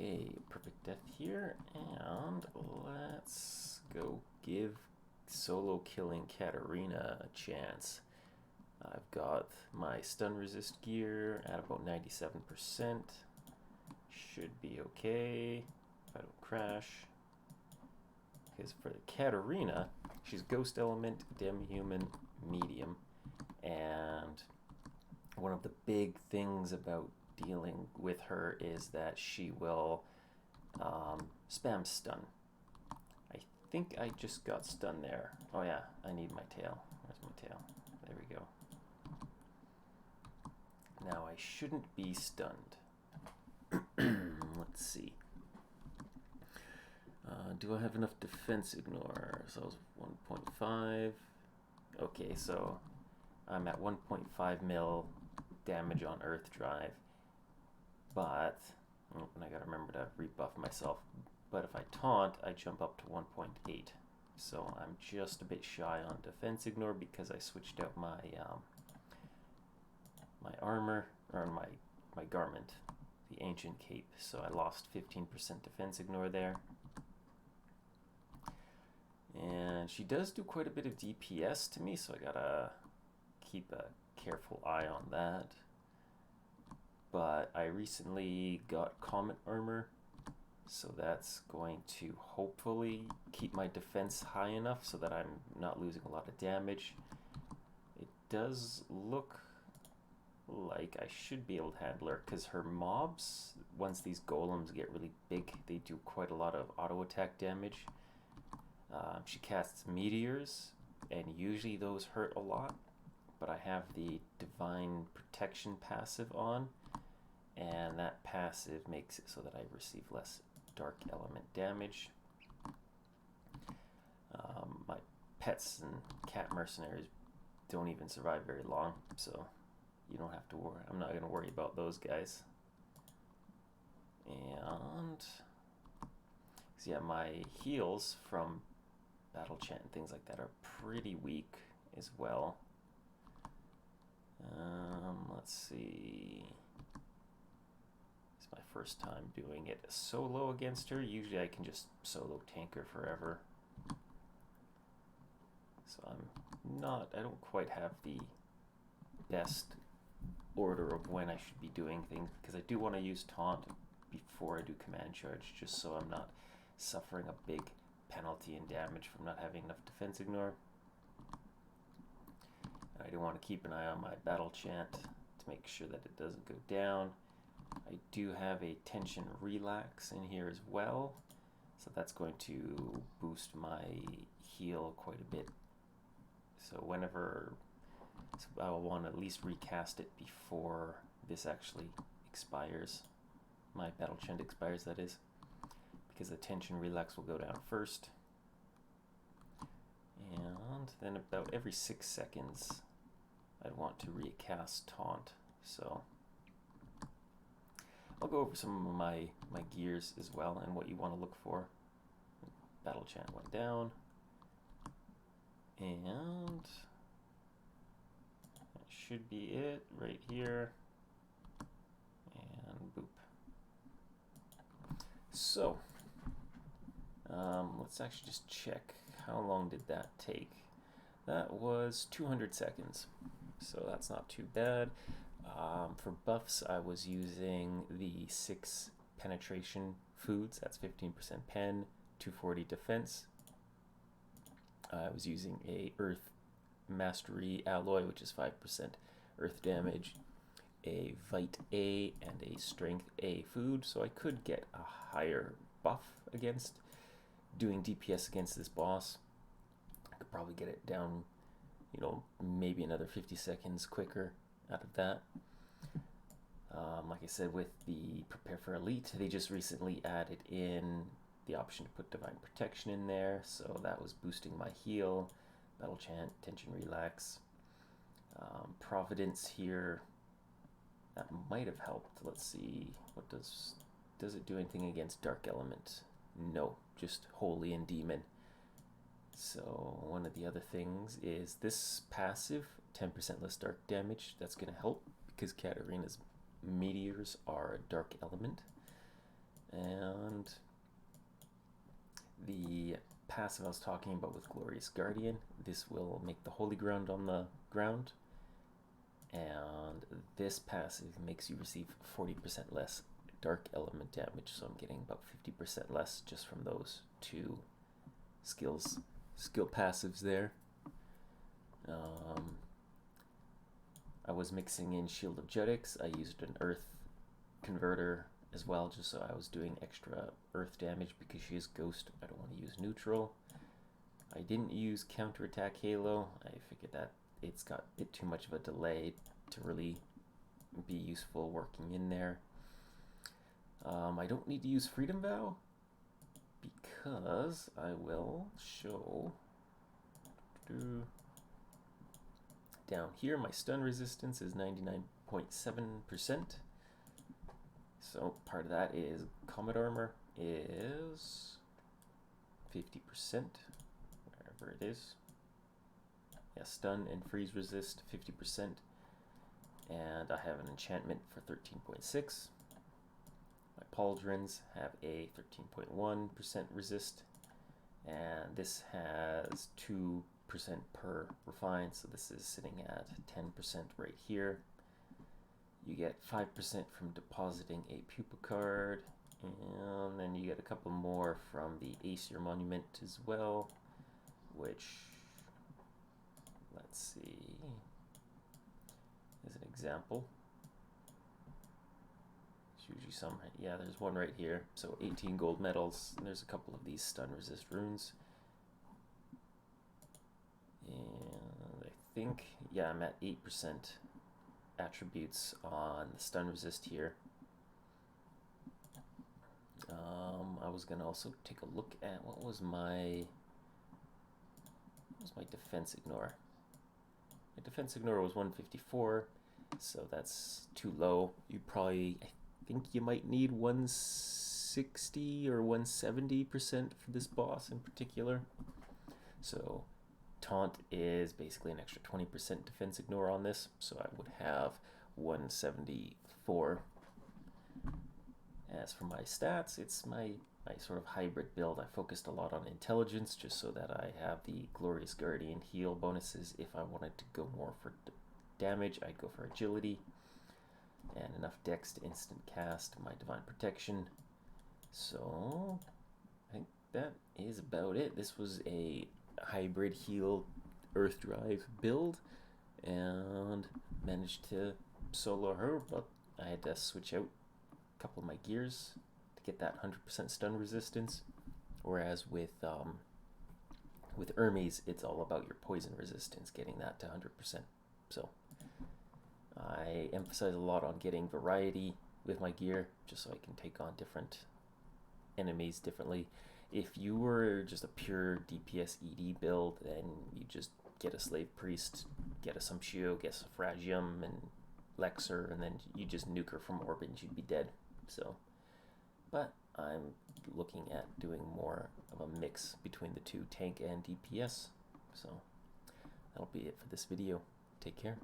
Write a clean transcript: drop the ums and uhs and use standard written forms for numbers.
Okay, perfect death here, and let's go give solo killing Katerina a chance. I've got my stun resist gear at about 97%. Should be okay if I don't crash. Because for the Katerina, she's ghost element, demi-human, medium, and one of the big things about dealing with her is that she will spam stun. I think I just got stunned there. Oh yeah, I need my tail. Where's my tail? There we go. Now I shouldn't be stunned. Let's see. Do I have enough defense ignore? So I was 1.5. Okay, so I'm at 1.5 mil damage on Earth Drive. But, and I gotta remember to rebuff myself. But if I taunt, I jump up to 1.8. So I'm just a bit shy on defense ignore because I switched out my my armor, or my garment, the ancient cape. So I lost 15% defense ignore there. And she does do quite a bit of DPS to me, so I gotta keep a careful eye on that. But I recently got Comet Armor, so that's going to hopefully keep my defense high enough so that I'm not losing a lot of damage. It does look like I should be able to handle her, because her mobs, once these golems get really big, they do quite a lot of auto attack damage. She casts meteors, and usually those hurt a lot, but I have the Divine Protection passive on, and that passive makes it so that I receive less dark element damage. My pets and cat mercenaries don't even survive very long, so you don't have to worry. I'm not going to worry about those guys. And so yeah, my heals from battle chant and things like that are pretty weak as well. Let's see. It's my first time doing it solo against her. Usually I can just solo tank her forever. So I don't quite have the best order of when I should be doing things, because I do want to use taunt before I do command charge, just so I'm not suffering a big penalty and damage from not having enough defense ignore. I do want to keep an eye on my battle chant to make sure that it doesn't go down. I do have a tension relax in here as well, so that's going to boost my heal quite a bit. So I will want to at least recast it before this actually expires. My battle chant expires, that is, because the tension relax will go down first. And then about every 6 seconds I'd want to recast taunt. So I'll go over some of my gears as well and what you want to look for. Battle chant went down, and that should be it right here, and boop. So let's actually just check how long did that take. That was 200 seconds, so that's not too bad. For buffs, I was using the 6 penetration foods. That's 15% pen, 240 defense. I was using a Earth Mastery alloy, which is 5% Earth damage, a Vite A, and a Strength A food, so I could get a higher buff against doing DPS against this boss. I could probably get it down, maybe another 50 seconds quicker out of that. Like I said, with the Prepare for Elite, they just recently added in the option to put Divine Protection in there, so that was boosting my heal. Battle Chant, Tension Relax. Providence here, that might have helped. Let's see, what does it do anything against Dark Element? No, just Holy and Demon. So one of the other things is this passive, 10% less dark damage. That's going to help because Katerina's meteors are a dark element. And the passive I was talking about with Glorious Guardian, this will make the Holy Ground on the ground. And this passive makes you receive 40% less dark element damage, so I'm getting about 50% less just from those two skill passives there. I was mixing in Shield of Jutix. I used an Earth converter as well, just so I was doing extra Earth damage because she is Ghost. I don't want to use neutral. I didn't use Counterattack Halo. I figured that it's got a bit too much of a delay to really be useful working in there. I don't need to use Freedom Vow because I will show down here my stun resistance is 99.7%. So part of that is Comet Armor is 50%, wherever it is. Yeah, stun and freeze resist 50%. And I have an enchantment for 13.6. My pauldrons have a 13.1% resist, and this has 2% per refine, so this is sitting at 10% right here. You get 5% from depositing a pupa card, and then you get a couple more from the Aesir Monument as well, which, let's see, as an example. It's usually some, yeah, there's one right here. So 18 gold medals, and there's a couple of these stun resist runes. And I think, yeah, I'm at 8% attributes on the stun resist here. I was gonna also take a look at what was my defense ignore. My defense ignore was 154, so that's too low. You probably, I think you might need 160 or 170% for this boss in particular. So taunt is basically an extra 20% defense ignore on this, so I would have 174. As for my stats, it's my sort of hybrid build. I focused a lot on intelligence just so that I have the Glorious Guardian heal bonuses. If I wanted to go more for damage, I'd go for agility and enough dex to instant cast my Divine Protection. So I think that is about it. This was a hybrid heal Earth Drive build and managed to solo her, but I had to switch out a couple of my gears to get that 100% stun resistance, whereas with Hermes it's all about your poison resistance, getting that to 100%. So I emphasize a lot on getting variety with my gear just so I can take on different enemies differently. If you were just a pure DPS ED build, then you just get a Slave Priest, get a Sumpshio, get a Fragium and Lexer, and then you just nuke her from orbit and she'd be dead. So, but I'm looking at doing more of a mix between the two, tank and DPS. So that'll be it for this video. Take care.